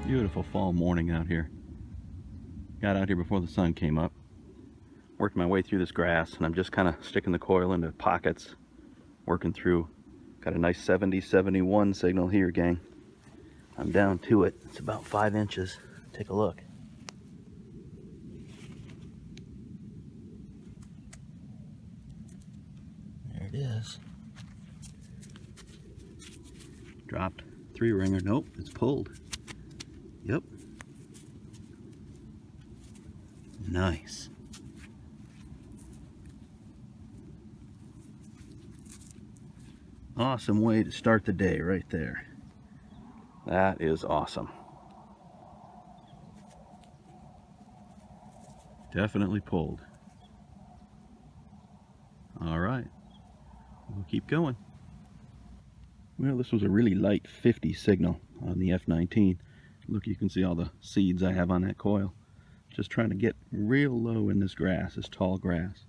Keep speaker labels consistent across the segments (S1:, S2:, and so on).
S1: Beautiful fall morning out here. Got out here before the sun came up. Worked my way through this grass, and I'm just kind of sticking the coil into pockets, working through. Got a nice 70-71 signal here, gang. I'm down to it. It's about 5 inches. Take a look. There it is. Dropped 3-ringer. Nope, it's pulled. Yep. Nice. Awesome way to start the day right there. That is awesome. Definitely pulled. All right, we'll keep going. Well, this was a really light 50 signal on the F19. Look, you can see all the seeds I have on that coil. Just trying to get real low in this grass, this tall grass.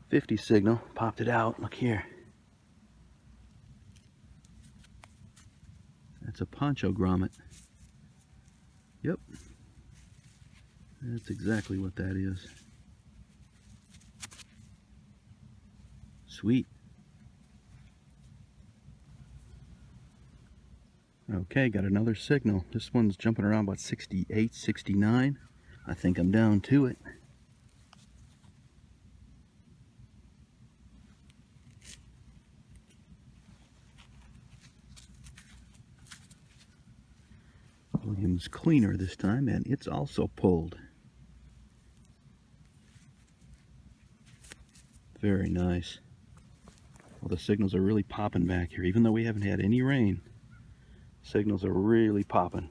S1: 50 signal, popped it out. Look here. That's a poncho grommet. Yep. That's exactly what that is. Sweet. Okay, got another signal. This one's jumping around about 68, 69. I think I'm down to it. Williams cleaner this time, and it's also pulled. Very nice. Well, the signals are really popping back here, even though we haven't had any rain. Signals are really popping.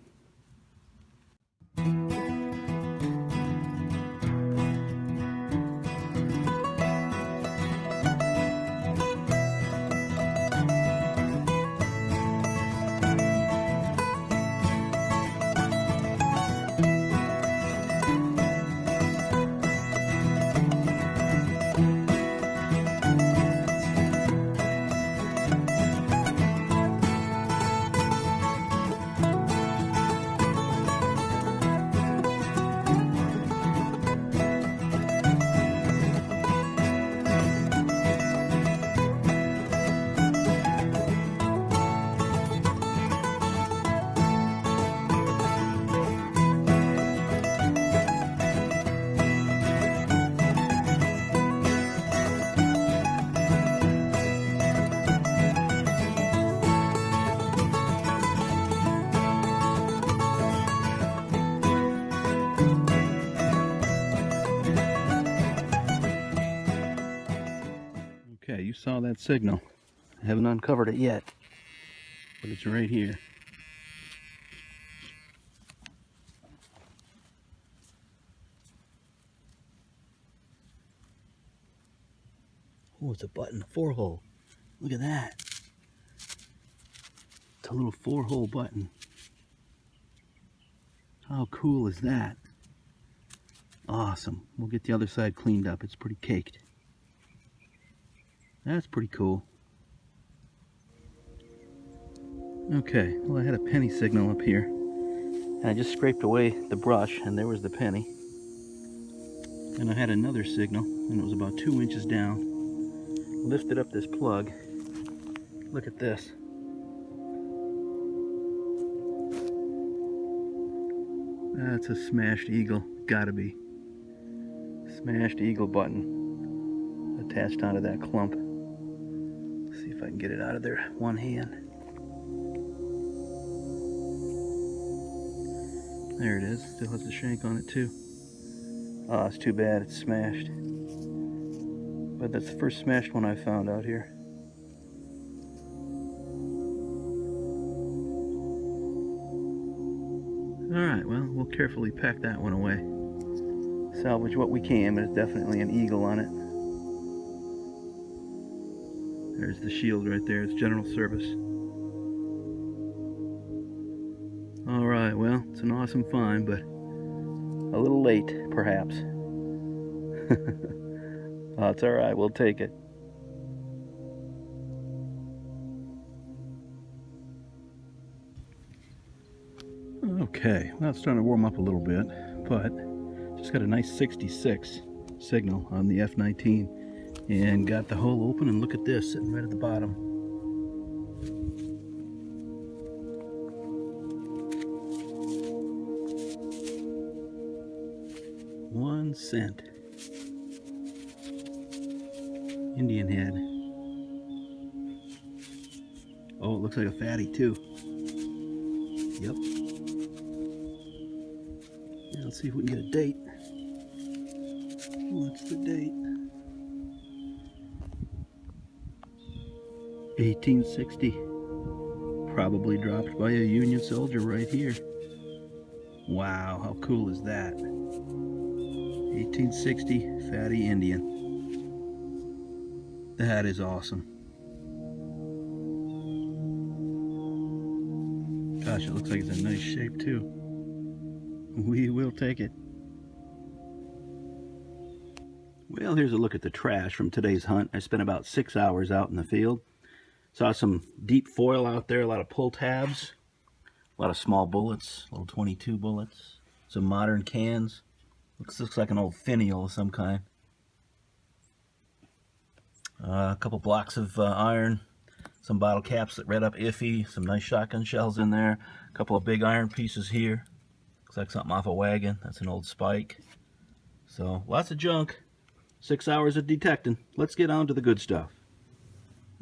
S1: Okay, you saw that signal. I haven't uncovered it yet, but it's right here. Oh, it's a button, a 4-hole. Look at that. It's a little 4-hole button. How cool is that? Awesome. We'll get the other side cleaned up. It's pretty caked. That's pretty cool. Okay, well, I had a penny signal up here, and I just scraped away the brush, and there was the penny. And I had another signal, and it was about 2 inches down. Lifted up this plug. Look at this. That's a smashed eagle. Gotta be. Smashed eagle button attached onto that clump. See if I can get it out of there one hand. There it is. Still has the shank on it too. Oh, it's too bad it's smashed. But that's the first smashed one I found out here. Alright, well, we'll carefully pack that one away. Salvage what we can, but it's definitely an eagle on it. There's the shield right there. It's general service. Alright, well, it's an awesome find, but a little late, perhaps. Oh, it's alright, we'll take it. Okay, well, it's starting to warm up a little bit, but just got a nice 66 signal on the F19 and got the hole open, and look at this sitting right at the bottom. $0.01 Indian head. Oh, it looks like a fatty too. Yep. Yeah, let's see if we can get a date. What's the date? 1860. Probably dropped by a Union soldier right here. Wow, how cool is that? 1860 fatty Indian. That is awesome. Gosh, it looks like it's in nice shape too. We will take it. Well, here's a look at the trash from today's hunt. I spent about 6 hours out in the field. Saw some deep foil out there, a lot of pull tabs, a lot of small bullets, little 22 bullets, some modern cans. Looks like an old finial of some kind. A couple blocks of iron, some bottle caps that read up iffy, some nice shotgun shells in there, a couple of big iron pieces here. Looks like something off a wagon. That's an old spike. So lots of junk. 6 hours of detecting. Let's get on to the good stuff.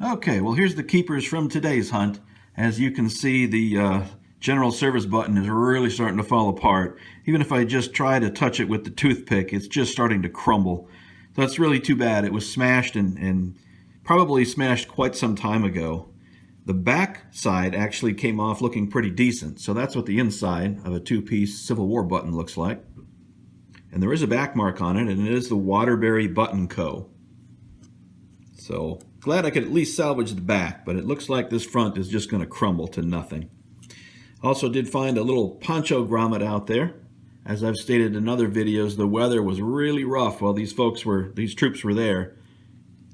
S1: Okay, well, here's the keepers from today's hunt. As you can see, the general service button is really starting to fall apart. Even if I just try to touch it with the toothpick, it's just starting to crumble. So that's really too bad. It was smashed and probably smashed quite some time ago. The back side actually came off looking pretty decent. So that's what the inside of a two-piece Civil War button looks like. And there is a back mark on it, and it is the Waterbury Button Co. So glad I could at least salvage the back, but it looks like this front is just going to crumble to nothing. Also did find a little poncho grommet out there. As I've stated in other videos, the weather was really rough while these troops were there.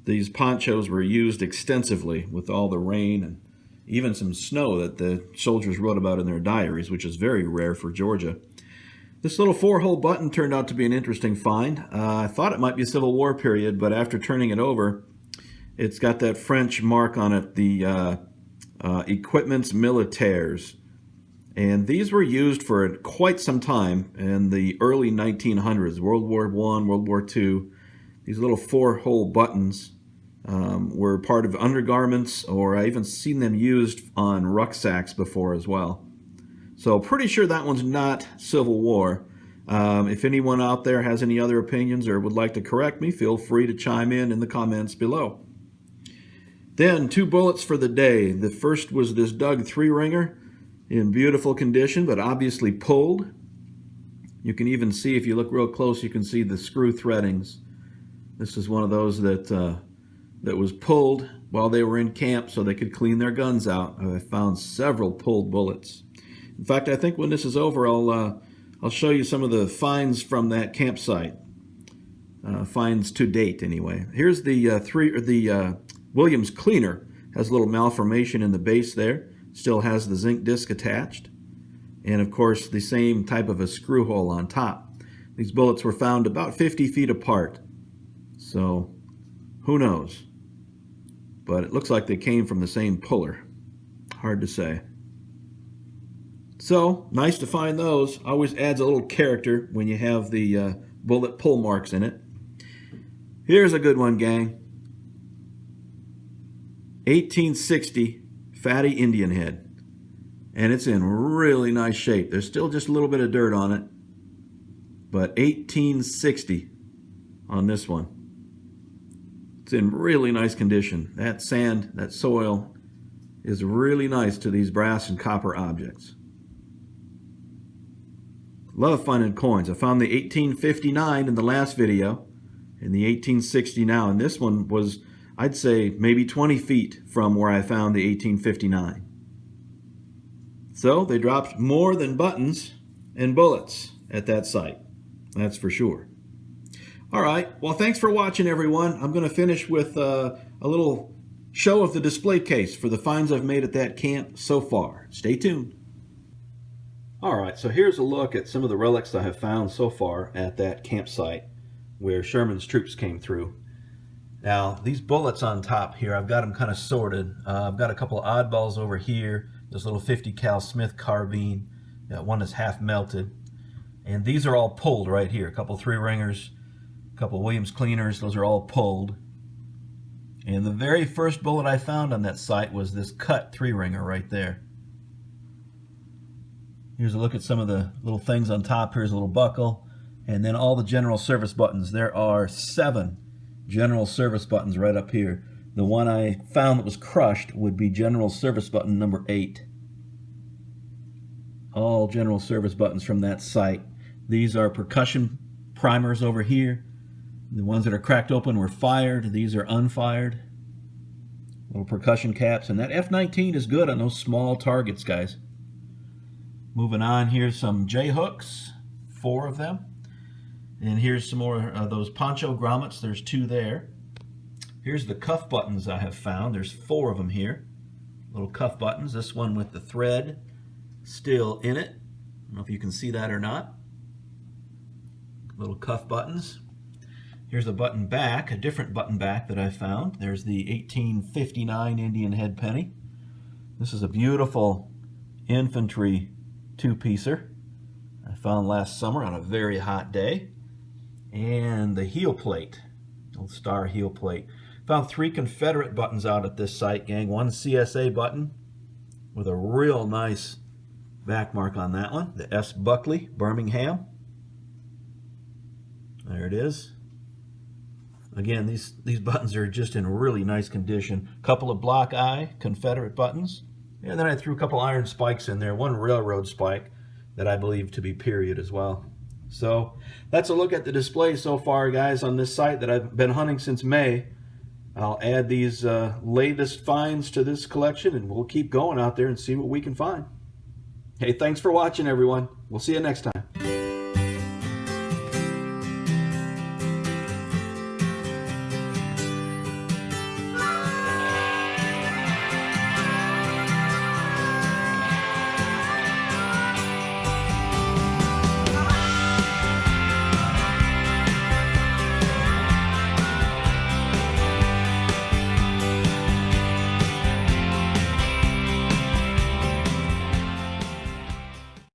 S1: These ponchos were used extensively with all the rain and even some snow that the soldiers wrote about in their diaries, which is very rare for Georgia. This little 4-hole button turned out to be an interesting find. I thought it might be a Civil War period, but after turning it over, it's got that French mark on it, the Equipements Militaires. And these were used for quite some time in the early 1900s, World War I, World War II. These little 4-hole buttons were part of undergarments, or I even seen them used on rucksacks before as well. So pretty sure that one's not Civil War. If anyone out there has any other opinions or would like to correct me, feel free to chime in the comments below. Then 2 bullets for the day. The first was this Doug 3-ringer in beautiful condition, but obviously pulled. You can even see, if you look real close, you can see the screw threadings. This is one of those that was pulled while they were in camp so they could clean their guns out. I found several pulled bullets. In fact, I think when this is over, I'll show you some of the finds from that campsite. Finds to date, anyway. Here's the Williams cleaner. Has a little malformation in the base there. Still has the zinc disc attached. And of course, the same type of a screw hole on top. These bullets were found about 50 feet apart. So, who knows? But it looks like they came from the same puller. Hard to say. So, nice to find those. Always adds a little character when you have the bullet pull marks in it. Here's a good one, gang. 1860 fatty Indian head. And it's in really nice shape. There's still just a little bit of dirt on it. But 1860 on this one. It's in really nice condition. That sand, that soil is really nice to these brass and copper objects. Love finding coins. I found the 1859 in the last video, and the 1860 now, and this one was, I'd say, maybe 20 feet from where I found the 1859. So they dropped more than buttons and bullets at that site. That's for sure. All right, well, thanks for watching, everyone. I'm going to finish with a little show of the display case for the finds I've made at that camp so far. Stay tuned. Alright, so here's a look at some of the relics I have found so far at that campsite where Sherman's troops came through. Now, these bullets on top here, I've got them kind of sorted. I've got a couple of oddballs over here. This little 50 cal Smith carbine, got one that's half melted. And these are all pulled right here. A couple 3-ringers, a couple Williams cleaners, those are all pulled. And the very first bullet I found on that site was this cut 3-ringer right there. Here's a look at some of the little things on top. Here's a little buckle. And then all the general service buttons. There are 7 general service buttons right up here. The one I found that was crushed would be general service button number 8. All general service buttons from that site. These are percussion primers over here. The ones that are cracked open were fired. These are unfired. Little percussion caps. And that F19 is good on those small targets, guys. Moving on, here's some J-hooks, 4 of them. And here's some more of those poncho grommets. There's 2 there. Here's the cuff buttons I have found. There's 4 of them here. Little cuff buttons. This one with the thread still in it. I don't know if you can see that or not. Little cuff buttons. Here's a button back, a different button back that I found. There's the 1859 Indian head penny. This is a beautiful infantry 2-piecer I found last summer on a very hot day. And the heel plate, old star heel plate. Found 3 Confederate buttons out at this site, gang. One CSA button with a real nice back mark on that one. The S. Buckley, Birmingham. There it is. Again, these buttons are just in really nice condition. Couple of block eye Confederate buttons. And then I threw a couple iron spikes in there. One railroad spike that I believe to be period as well. So that's a look at the display so far, guys, on this site that I've been hunting since May. I'll add these latest finds to this collection, and we'll keep going out there and see what we can find. Hey, thanks for watching, everyone. We'll see you next time.